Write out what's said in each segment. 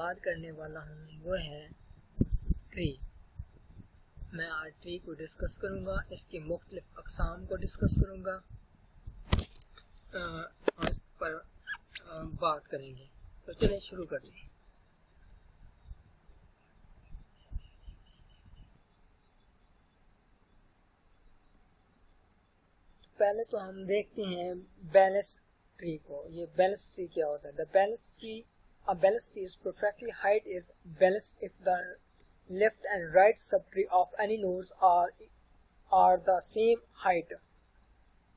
बात करने वाला हूँ वो है ट्री। मैं आज ट्री को डिस्कस करूँगा, इसके मुख्तलिफ अक़साम को डिस्कस करूँगा और इस पर बात करेंगे। तो चलिए शुरू करते हैं। पहले तो हम देखते हैं बैलेंस ट्री को। ये बैलेंस ट्री क्या होता है? The balance tree, a balanced tree is perfectly height is balanced if the left and right subtree of any nodes are the same height.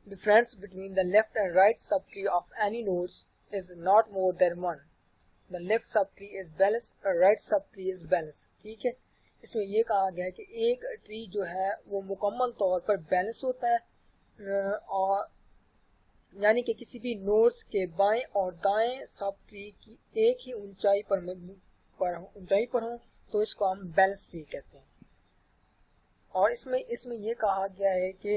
Difference between the left and right subtree of any nodes is not more than 1. The left subtree is balanced और right subtree is balanced. ठीक है, इसमें ये कहा गया है कि एक ट्री जो है वो मुकम्मल तौर पर बैलेंस होता है और यानी कि किसी भी नोड्स के बाएं और दाएं सब ट्री की एक ही ऊंचाई पर हो तो इसको हम बैलेंस ट्री कहते हैं। और इसमें ये कहा गया है कि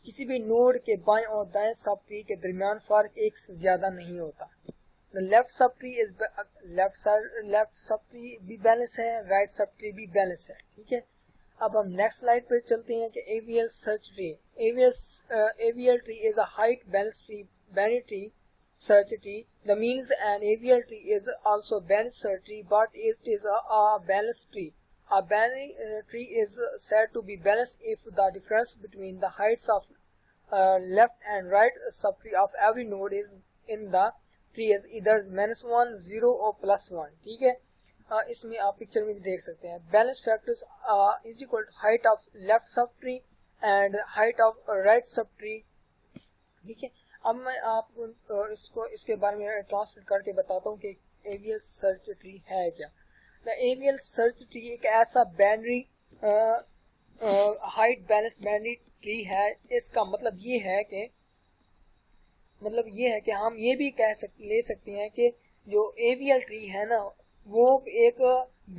किसी भी नोड के बाएं और दाएं सब ट्री के दरमियान फर्क एक से ज्यादा नहीं होता। लेफ्ट सब ट्री भी बैलेंस है, राइट सब ट्री भी बैलेंस है। ठीक है, अब हम नेक्स्ट स्लाइड पर चलते हैं कि AVL search tree. AVL tree is a height balanced tree, binary tree, search tree. The means an AVL tree is also balanced search tree, but it is a balanced tree. A binary tree is said to be balanced if the difference between the heights of left and right subtree of every node is in the tree is either -1, 0 or +1. ठीक है, इसमें आप picture में भी देख सकते हैं। Balance factors is equal to height of left sub tree and height of right sub tree. ठीक है, अब मैं आपको इसके बारे में ट्रांसलेट करके बताता हूँ कि AVL सर्च ट्री है क्या। द AVL सर्च ट्री एक ऐसा binary height balance binary tree है। इसका मतलब ये है कि हम ये भी ले सकते हैं कि जो AVL ट्री है ना वो एक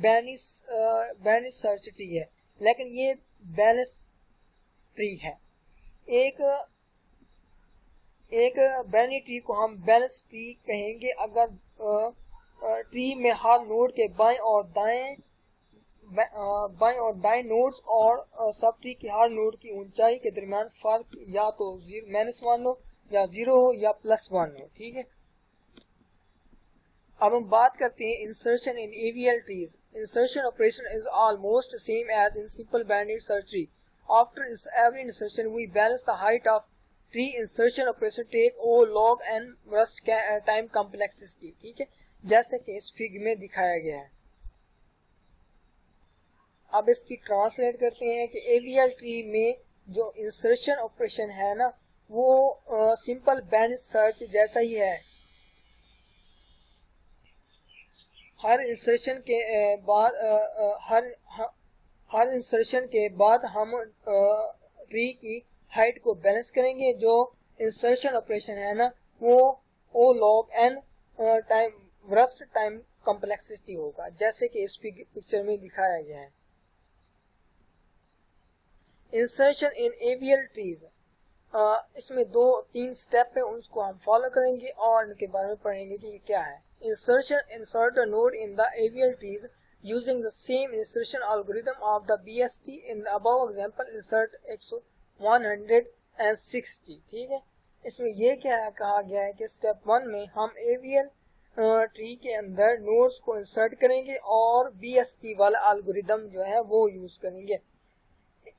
बैलेंस सर्च ट्री है, लेकिन ये बैलेंस ट्री है। एक बाइनरी ट्री को हम बैलेंस ट्री कहेंगे अगर ट्री में हर नोड के बाएं और दाएं नोड्स और सब ट्री की हर नोड की ऊंचाई के दरमियान फर्क या तो -1 हो या 0 हो या +1 हो। ठीक है, अब हम बात करते हैं insertion in AVL trees. Insertion operation is almost same as in simple binary search tree. After every insertion, we balance the height of tree. Insertion operation take O log n burst time complexity. ठीक है, जैसे कि इस figure में दिखाया गया है। अब इसकी ट्रांसलेट करते हैं कि AVL ट्री में जो इंसर्शन ऑपरेशन है ना वो सिंपल बाइनरी सर्च जैसा ही है। हर इंसर्शन के बाद हम ट्री की हाइट को बैलेंस करेंगे। जो इंसर्शन ऑपरेशन है ना वो O log n time worst time complexity होगा, जैसे कि इस पिक्चर में दिखाया गया है। इंसर्शन इन AVL ट्रीज, इसमें 2-3 स्टेप है, उसको हम फॉलो करेंगे और इनके बारे में पढ़ेंगे कि ये क्या है। Insert a node in the AVL trees using the same insertion algorithm of the BST. In the above example, insert 160. ठीक है, इसमें ये क्या कहा गया है कि स्टेप 1 में हम AVL ट्री के अंदर नोड्स को इंसर्ट करेंगे और BST वाला एल्गोरिदम जो है वो यूज करेंगे।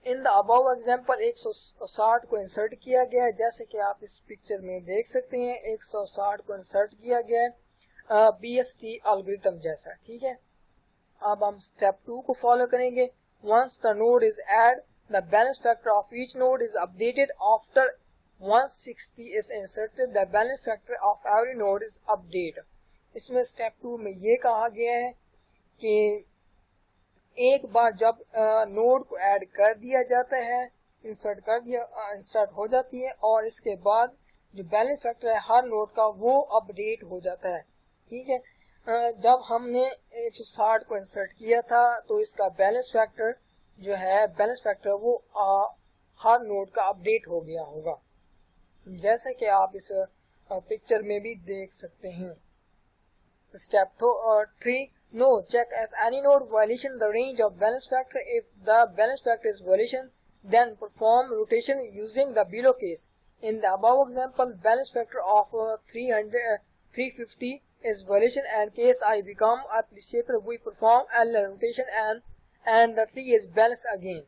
इन द अबव एग्जाम्पल 160 को इंसर्ट किया गया है, जैसे कि आप इस पिक्चर में देख सकते हैं। 160 को इंसर्ट किया गया है BST एल्गोरिथम जैसा। ठीक है, अब हम स्टेप 2 को फॉलो करेंगे। Once the node is add, the balance factor of each node is updated. After 160 is inserted, the balance factor of every node is update. इसमें स्टेप 2 में ये कहा गया है कि एक बार जब नोड को ऐड कर दिया जाता है, इंसर्ट हो जाती है और इसके बाद जो बैलेंस फैक्टर है हर नोड का वो अपडेट हो जाता है। ठीक है, जब हमने 160 को इंसर्ट किया था तो इसका बैलेंस फैक्टर वो हर नोड का अपडेट हो गया होगा, जैसे कि आप इस पिक्चर में भी देख सकते हैं। Step 3. No, check if any node violation the range of balance factor. If the balance factor is violation, then perform rotation using the below case. In the above example, balance factor of 350 is violation and case I become appreciable. We perform L rotation and the tree is balanced again.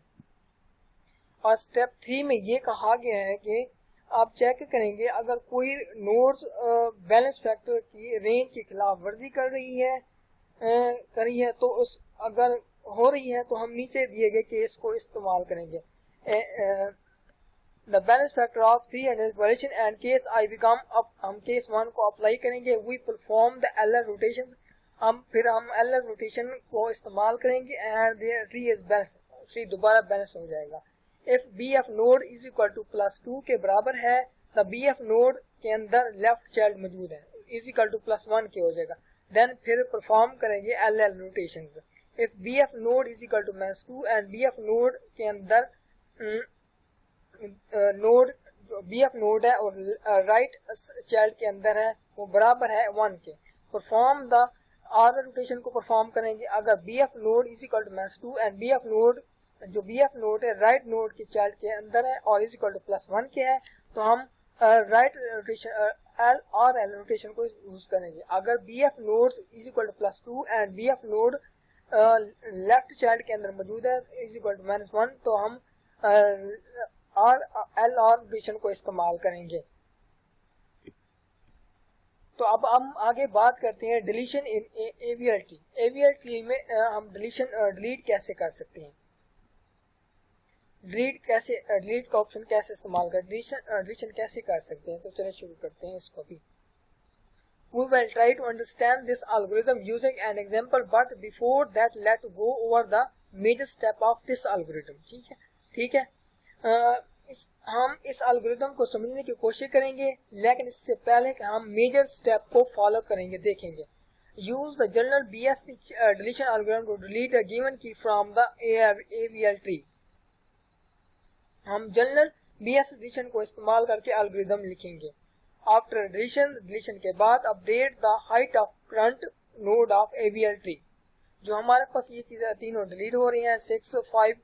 और step 3 में ये कहा गया है कि आप check करेंगे अगर कोई नोड्स बैलेंस फैक्टर की रेंज की खिलाफ वर्जी कर रही है तो उस अगर हो रही है तो हम नीचे दिए गए केस को इस्तेमाल करेंगे. The balance factor of 300 violation and case I become. अब हम केस 1 को अप्लाई करेंगे. We perform the LR rotation. हम एलआर रोटेशन को इस्तेमाल करेंगे and the tree is balance. Tree दोबारा बैलेंस हो जाएगा. If B F node is equal to +2 के बराबर है तो बी एफ नोड के अंदर लेफ्ट चाइल्ड मौजूद है इज इक्वल टू +1 के हो जाएगा. देन फिर परफॉर्म करेंगे L L rotation. If B F node is equal to -2 and B F node के अंदर नोड जो बी एफ नोड है और राइट चाइल्ड के अंदर है वो बराबर है 1 के. परफॉर्म द आर रोटेशन को परफॉर्म करेंगे. अगर B F node is equal to -2 and B F node जो बी एफ नोड है राइट नोड के चाइल्ड के अंदर है और इज इक्वल टू +1 के है तो हम राइट रोटेशन एल और एल रोटेशन को यूज करेंगे. अगर B F node is equal to +2 and B F node left child के अंदर मौजूद है इज इक्वल टू -1 तो हम आर एल और रोटेशन को इस्तेमाल करेंगे. तो अब हम आगे बात करते हैं डिलीशन इन एवीएल ट्री. एवीएल ट्री में हम डिलीट कैसे कर सकते हैं. डिलीट का ऑप्शन कैसे इस्तेमाल कर डिलीशन कैसे कर सकते हैं. तो चलिए शुरू करते हैं इसको भी. We will try to understand this algorithm using an example, but before that let's go over the major step of this algorithm. ठीक है. हम इस एल्गोरिथम को समझने की कोशिश करेंगे लेकिन इससे पहले कि हम मेजर स्टेप को फॉलो करेंगे देखेंगे. Use the general BST deletion algorithm to delete a given key from the AVL tree. हम जनरल बीएस डिलीशन को इस्तेमाल करके एल्गोरिथम लिखेंगे. आफ्टर डिलीशन के बाद update the height of current node of AVL tree. जो हमारे पास ये चीजें तीनों डिलीट हो रही हैं 6, 5,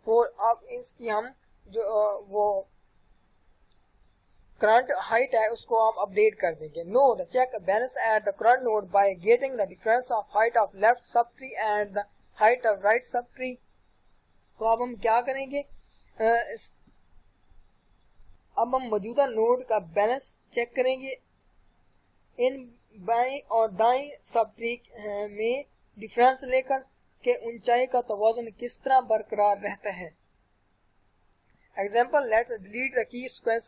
4. अब इसकी हम जो वो करंट हाइट है उसको हम अपडेट कर देंगे. No the check balance at the current node by getting the difference of height of left sub tree and the height of right sub tree. तो अब हम क्या करेंगे अब हम मौजूदा नोड का बैलेंस चेक करेंगे. इन बाएं और दाएं सब ट्री में डिफरेंस लेकर के ऊंचाई का तवाज़ुन किस तरह बरकरार रहता है. Example, let's delete the key sequence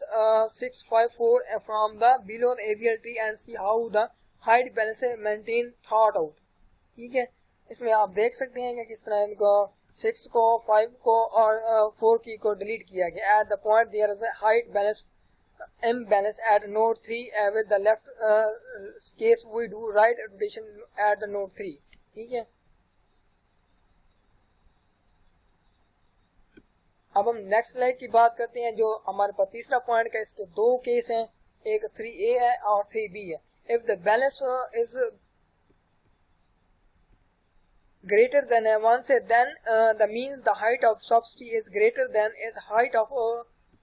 654 from the below the AVL tree and see how the height balance maintain thought out. ठीक है. इसमें आप देख सकते हैं कि किस तरह इनको 6 को 5 को और 4 की को डिलीट किया गया. At the point there is a height balance imbalance at node 3 with the left case we do right rotation at the node 3. ठीक है. अब हम नेक्स्ट स्लाइड की बात करते हैं जो हमारे पास तीसरा पॉइंट का. इसके दो केस हैं, एक 3A है और 3B है. If the balance is greater than 1 से then the means the height of sub tree is greater than it height of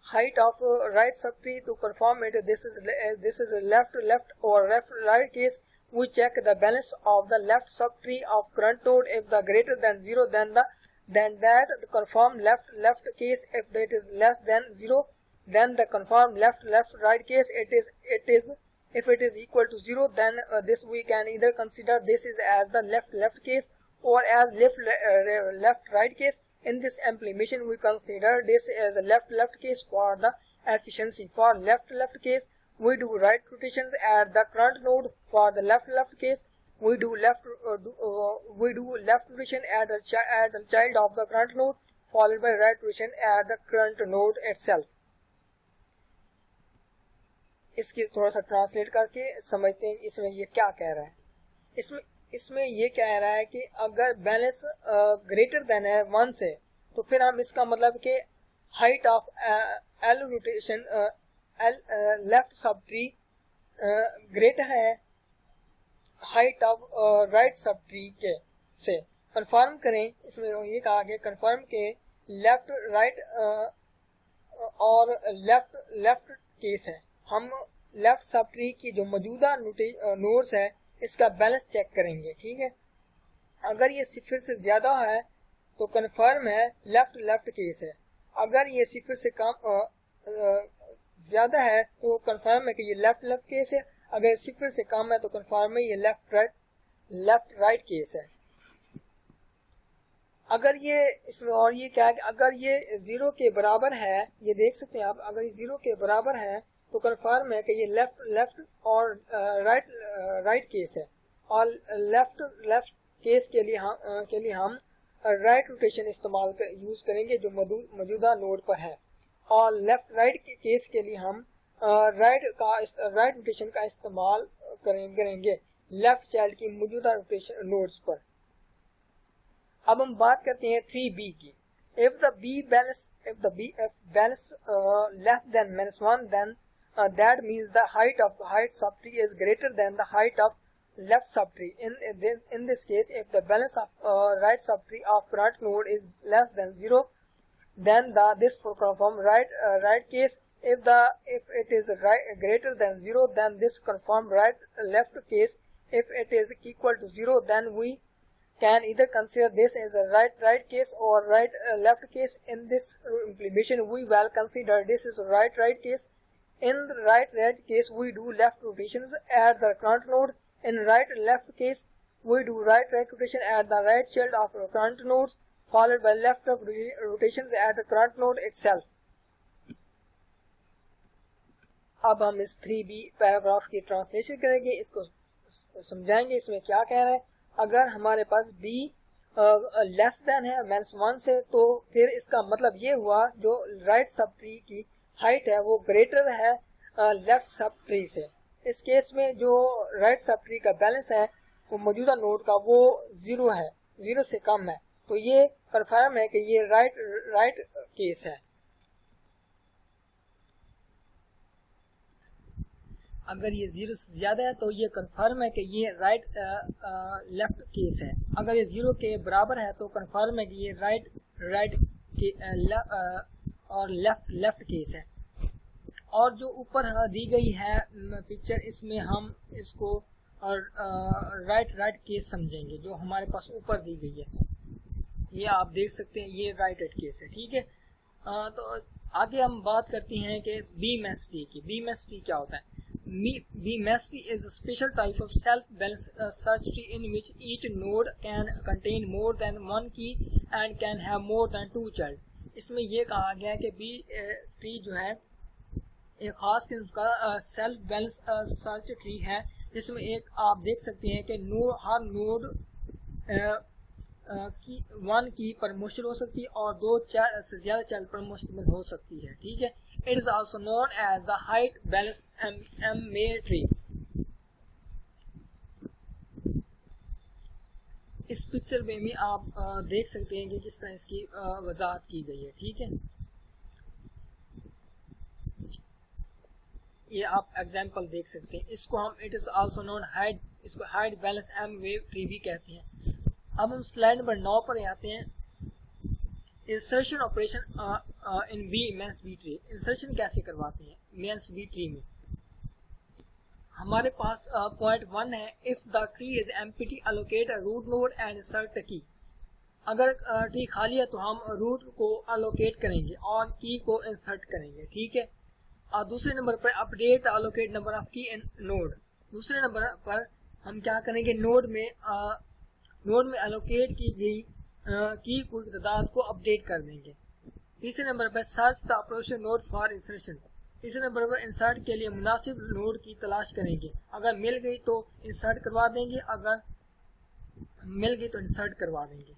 right sub tree. To perform it this is left और right case. We check the balance of the left sub tree of current node. If the greater than 0 then that the confirm left case. If it is less than 0 then the confirm left right case. It is if it is equal to 0 then this we can either consider this is as the left case or as left right case. In this implementation we consider this as a left case for the efficiency. For left case we do right rotations at the current node. For the left case we do left rotation at the child of the current node followed by right rotation at the current node itself. इसकी थोड़ा सा translate करके समझते हैं इसमें ये क्या कह रहा है. इसमें ये कह रहा है कि अगर बैलेंस ग्रेटर देन है 1 से तो फिर हम इसका मतलब कि height of L rotation left sub tree greater है height of right sub tree के से कंफर्म करें। इसमें ये कहा गया कंफर्म के लेफ्ट राइट और लेफ्ट केस है। हम लेफ्ट सब ट्री की जो मौजूदा नोड्स है इसका बैलेंस चेक करेंगे, ठीक है। अगर ये सिफर से ज्यादा है तो कंफर्म है लेफ्ट केस है। अगर ये सिफर से कम ज्यादा है तो कंफर्म है कि ये लेफ्ट केस है। अगर सिफर से कम है तो कंफर्म है ये लेफ्ट राइट केस है। अगर ये इसमें और ये क्या है कि अगर ये 0 के बराबर है, ये देख सकते हैं आप, अगर ये 0 के बराबर है तो कंफर्म है कि ये लेफ्ट और राइट केस है। और लेफ्ट केस के लिए हम राइट रोटेशन इस्तेमाल यूज करेंगे जो मौजूदा नोड पर है। और लेफ्ट राइट केस के लिए हम राइट रोटेशन का इस्तेमाल करेंगे लेफ्ट चाइल्ड की मौजूदा रोटेशन नोड्स पर। अब हम बात करते हैं 3b की। if balance less than -1 then that means the height subtree is greater than the height of left subtree. In this case, if the balance of right subtree of current node is less than 0, then this confirm right case. If it is greater than 0, then this confirm left case. If it is equal to 0, then we can either consider this as a right case or left case. In this implementation, we will consider this is right case. In the right case, we do left rotations at the current node. In left case, we do right rotation at the right child of current nodes, followed by left rotations at the current node itself. अब हम इस 3b paragraph की translation करेंगे, इसको समझाएंगे इसमें क्या कह रहा है। अगर हमारे पास b लेस देन है -1 से, तो फिर इसका मतलब ये हुआ जो राइट सब ट्री की हाइट है वो ग्रेटर है लेफ्ट सब ट्री से। इस केस में जो राइट सब ट्री का बैलेंस है वो मौजूदा नोड का वो 0 है, 0 से कम है, तो ये कंफर्म है कि ये राइट केस है। अगर ये 0 से ज्यादा है तो ये कंफर्म है कि ये लेफ्ट केस है। अगर ये 0 के बराबर है तो कंफर्म है कि ये राइट और लेफ्ट केस है। और जो ऊपर दी गई है पिक्चर, इसमें हम इसको राइट केस समझेंगे जो हमारे पास ऊपर दी गई है। ये आप देख सकते हैं ये राइट केस है, ठीक है। तो आगे हम बात करते हैं कि BMS ट्री की। BMS ट्री क्या होता है? BMS tree is a special type of self-balanced search tree in which each node can contain more than one key and can have more than 2 child. इसमें ये कहा गया है कि B ट्री जो है एक खास किस्म का सेल्फ बैलेंस सर्च ट्री है, जिसमें एक आप देख सकते हैं कि हर नोड की 1 की पर मुश्किल हो सकती है और 2 से ज्यादा चाइल्ड पर मुश्तमिल हो सकती है, ठीक है। It is also known as the height balanced MA tree. इस पिक्चर में भी आप देख सकते हैं कि किस तरह इसकी वजाहत की गई है, ठीक है। ये आप एग्जांपल देख सकते हैं। इसको हम इट इज आल्सो नोन इसको हाइट बैलेंस MA ट्री भी कहते हैं। अब हम स्लाइड नंबर 9 पर आते हैं। Insertion operation in BMS tree. Insertion कैसे करवाते हैं BMS ट्री में? हमारे पास पॉइंट 1 है, if the tree is empty allocate a root node and insert key. अगर ट्री खाली है तो हम रूट को अलोकेट करेंगे और की को इंसर्ट करेंगे, ठीक है। और दूसरे नंबर पर अपडेट अलोकेट नंबर ऑफ की इन नोड। दूसरे नंबर पर हम क्या करेंगे, नोड में अलोकेट की गई की कोई तादाद को अपडेट कर देंगे। तीसरे नंबर पर search the appropriate node for insertion. तीसरे नंबर पर इंसर्ट के लिए मुनासिब नोड की तलाश करेंगे। अगर मिल गई तो इंसर्ट करवा देंगे, अगर मिल गई तो इंसर्ट करवा देंगे।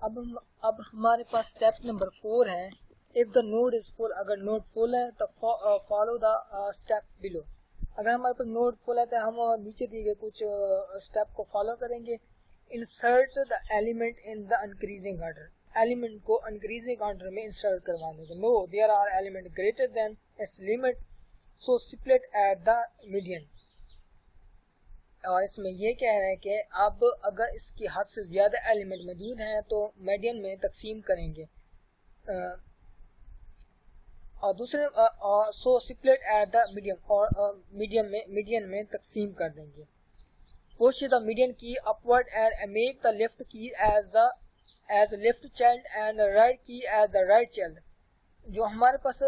अब हमारे पास स्टेप नंबर 4 है, if the node is full. अगर नोड फुल है तो फॉलो द स्टेप बिलो। अगर हमारे पास नोड फुल है तो हम नीचे दिए गए कुछ स्टेप को फॉलो करेंगे। Insert the element in the increasing order. Element को इंक्रीजिंग ऑर्डर में इंसर्ट करवा देंगे। No there are element greater than its limit, so split at the median. और इसमें ये कह रहे हैं कि अब अगर इसकी हद से ज़्यादा एलिमेंट मौजूद हैं तो मीडियन में तकसीम करेंगे। और दूसरे so split at the medium, और मीडियन में तकसीम कर देंगे। Push the median key upward and make the left key as left child and right key as the right child. जो हमारे पास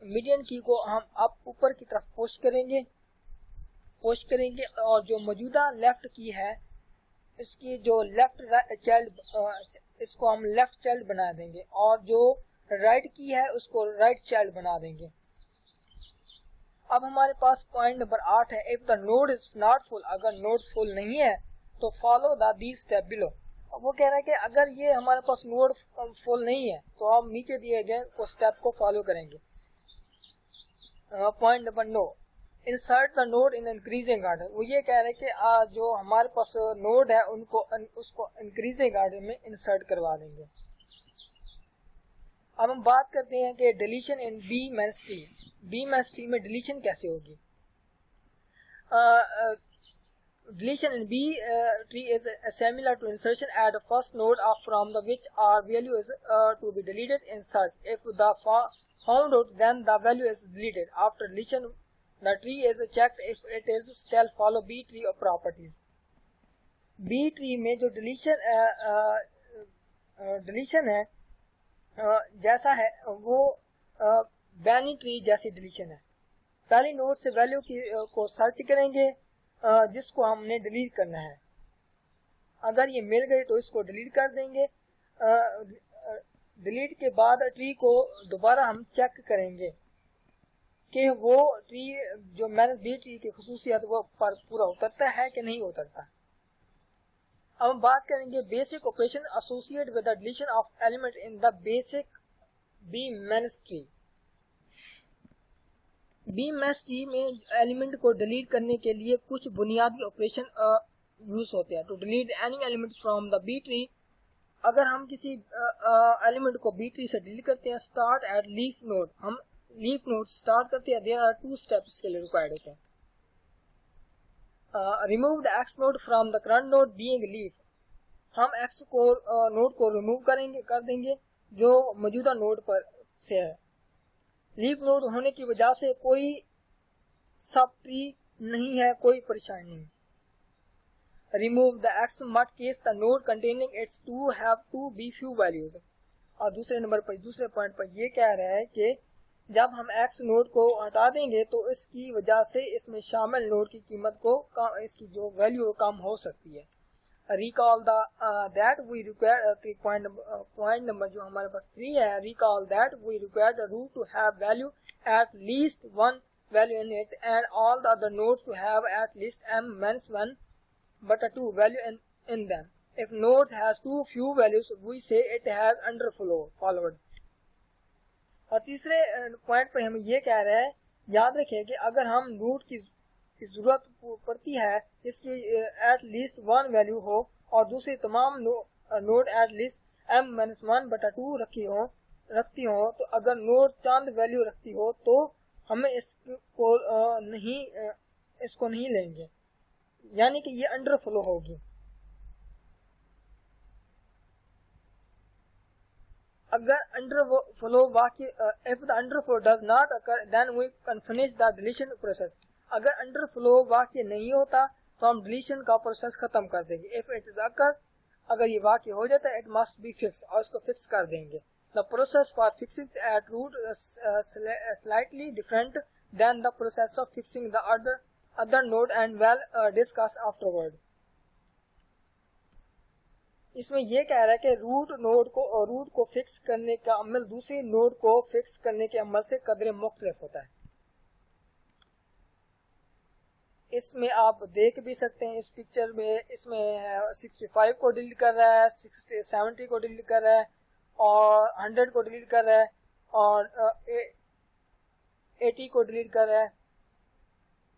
मीडियन की को हम अप ऊपर की तरफ पुश करेंगे और जो मौजूदा लेफ्ट की है इसकी जो लेफ्ट चाइल्ड, इसको हम लेफ्ट चाइल्ड बना देंगे और जो राइट की है उसको राइट चाइल्ड बना देंगे। अब हमारे पास पॉइंट नंबर 8 है, if the node is not full, अगर नोड फुल नहीं है तो follow the these step below. वो कह रहा है कि अगर ये हमारे पास नोड फुल नहीं है तो हम नीचे दिए गए स्टेप को फॉलो करेंगे। Point number 9, insert the node in increasing order. वो ये कह रहे हैं कि जो हमारे पास नोड है उसको इंक्रीजिंग ऑर्डर में इंसर्ट करवा देंगे। अब हम बात करते हैं कि deletion in B means tree. B means tree में डिलीशन कैसे होगी। Deletion in B tree is similar to insertion at the first node of from the which are value is to be deleted in search. If the found out then the value is deleted. After deletion the tree is checked if it is still follow B tree और properties. B tree में जो deletion है जैसा है वो बैनी tree जैसी deletion है। पहली नोड से वैल्यू को सर्च करेंगे जिसको हमने डिलीट करना है। अगर ये मिल गई तो इसको डिलीट कर देंगे। डिलीट के बाद ट्री को दोबारा हम चेक करेंगे कि वो ट्री जो मैंने बी ट्री की खुसूसियत वो पर पूरा उतरता है कि नहीं उतरता। अब हम बात करेंगे basic operation associate with the deletion of element in the basic B means tree. B means tree में एलिमेंट को डिलीट करने के लिए कुछ बुनियादी ऑपरेशन यूज होते हैं। To delete any element from the B tree, अगर हम किसी एलिमेंट को बी ट्री से डिलीट करते हैं, स्टार्ट एट लीफ नोड, हम लीफ नोड स्टार्ट करते हैं। देयर आर 2 स्टेप्स के लिए रिक्वायर्ड होते हैं। Remove the x node from the current node being leaf, हम एक्स को नोड को रिमूव कर देंगे जो मौजूदा नोड पर से है। लीफ नोड होने की वजह से कोई सब ट्री नहीं है, कोई परेशानी नहीं। Remove the X must case the node containing its to have to be few values. और दूसरे पॉइंट पर ये कह रहा है कि जब हम एक्स नोड को हटा देंगे तो इसकी वजह से इसमें शामिल नोड की कीमत को इसकी जो वैल्यू कम हो सकती है। Recall that we require point number जो हमारे पास 3 है, recall that we require the root to have value at least 1 value in it and all the other nodes to have at least m minus 1 but 2 value in them. If node has too few values, we say it has underfollowed. और तीसरे point पर हम ये कह रहे हैं, याद रखें कि अगर हम नोड की जरूरत पड़ती है इसकी एट लीस्ट 1 वैल्यू हो और दूसरी तमाम नोड एट लीस्ट m-1/2 रखती हो, तो अगर नोड चंद वैल्यू रखती हो तो हमें इसको नहीं लेंगे, यानी कि ये अंडरफ्लो होगी। अगर underflow if the underflow does not occur then we can finish the deletion process. अगर अंडरफ्लो वाक़ई नहीं होता तो हम डिलीशन का प्रोसेस खत्म कर देंगे। इफ इट इज occur, अगर ये वाक़ई हो जाता है, इट मस्ट बी फिक्स, और इसको फिक्स कर देंगे। The process for fixing at root slightly different than the process of fixing the other node and we'll discuss afterward. इसमें यह कह रहा है कि रूट को फिक्स करने का अमल दूसरे नोड को फिक्स करने के अमल से कदरे मुख्तलिफ होता है। इसमें आप देख भी सकते हैं इस पिक्चर में, इसमें 65 को डिलीट कर रहा है, 70 को डिलीट कर रहा है और 100 को डिलीट कर रहा है और 80 को डिलीट कर रहा है।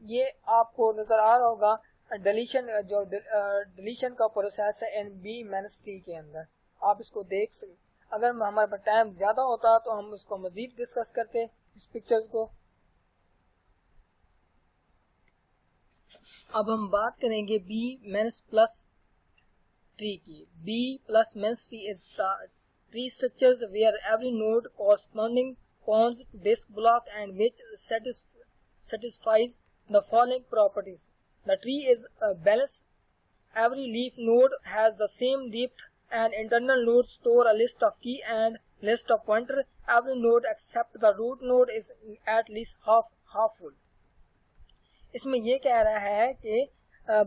ये आपको नजर आ रहा होगा डिलीशन का प्रोसेस है इन बी मैन्स ट्री के अंदर। आप इसको देख सकते, अगर हमारे पास टाइम ज्यादा होता तो हम इसको मजीद डिस्कस करते इस पिक्चर्स को। अब हम बात करेंगे बी मेंस प्लस ट्री की। B plus means tree is the tree structures where every node corresponding points to this block and which satisfies the following properties. The tree is balanced. Every leaf node has the same depth and internal nodes store a list of key and list of pointer. Every node except the root node is at least half full. इसमें ये कह रहा है कि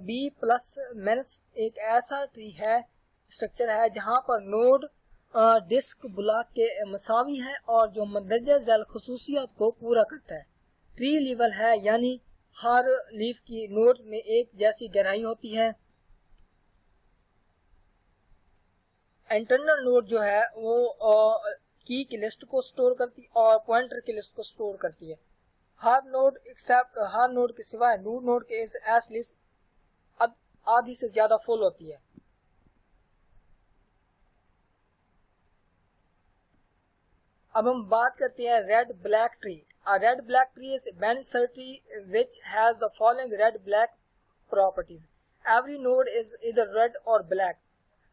B plus mains एक ऐसा tree है, structure है जहां पर नोड डिस्क ब्लॉक के मसावी है और जो मंदरजा झैल खसूसियत को पूरा करता है। ट्री लेवल है, यानी हर लीफ की नोड में एक जैसी गहराई होती है। इंटरनल नोड जो है वो की लिस्ट को स्टोर करती है और पॉइंटर की लिस्ट को स्टोर करती है। हर नोड के सिवाय रूट नोड के एस लिस्ट आधी से ज्यादा फुल होती है। अब हम बात करते हैं red black tree. A red black tree is a Bannister tree which has the following red black properties. Every node is either red or black.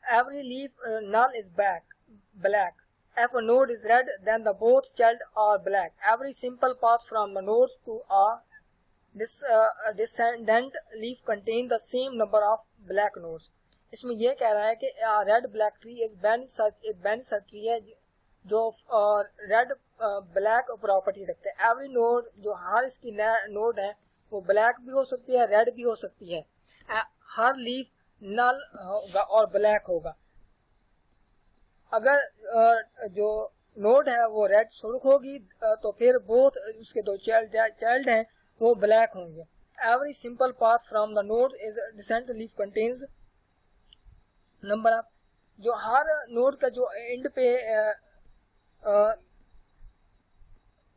Every leaf null is black. If a node is red, then the both child are black. Every simple path from the nodes to a descendant leaf contains the same number of black nodes. इसमें यह कह रहा है कि red black tree is Bannister tree है जो red black property रखते हैं। एवरी नोड जो हर इसकी नोड है वो ब्लैक भी हो सकती है, रेड भी हो सकती है। हर लीफ नल होगा और ब्लैक होगा। अगर जो नोड है वो रेड सुर्ख होगी तो फिर बोथ उसके दो चाइल्ड हैं वो ब्लैक होंगे। Every simple path from the node is descent leaf contains number of, जो हर नोड का जो एंड पे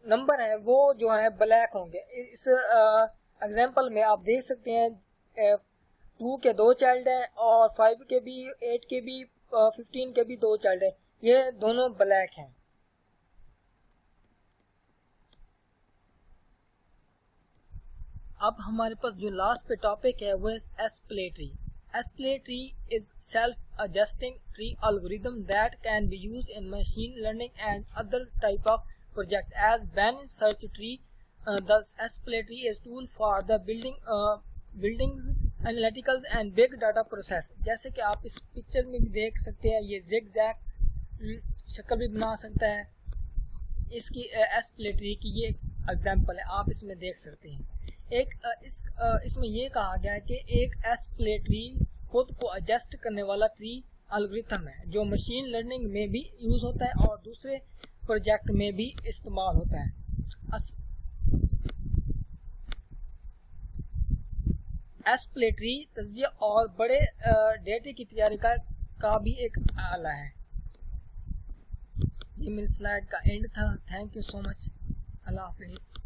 नंबर है वो जो है ब्लैक होंगे। इस एग्जांपल में आप देख सकते हैं 2 के 2 चाइल्ड हैं और 5 के भी, 8 के भी, 15 के भी 2 चाइल्ड हैं, ये दोनों ब्लैक हैं। अब हमारे पास जो लास्ट पे टॉपिक है वो है एस्प्लेटरी। Esplay is self-adjusting tree algorithm that can be used in machine learning and other type of project. As Banyan search tree, the Esplay tree is tool for the buildings, analyticals and big data process. जैसे कि आप इस picture में भी देख सकते हैं, ये zigzag शक्ल भी बना सकता है। इसकी Esplay tree की ये एग्जांपल है, आप इसमें देख सकते हैं। इसमें ये कहा गया है कि एक एस्प्ले ट्री खुद को एडजस्ट करने वाला ट्री एल्गोरिथम है जो मशीन लर्निंग में भी यूज होता है और दूसरे प्रोजेक्ट में भी इस्तेमाल होता है। एस्प्ले ट्री तज्जिया और बड़े डेटा की तैयारी का भी एक आला है। ये मेरी स्लाइड का एंड था। Thank you so much. अल्लाह हाफिज़।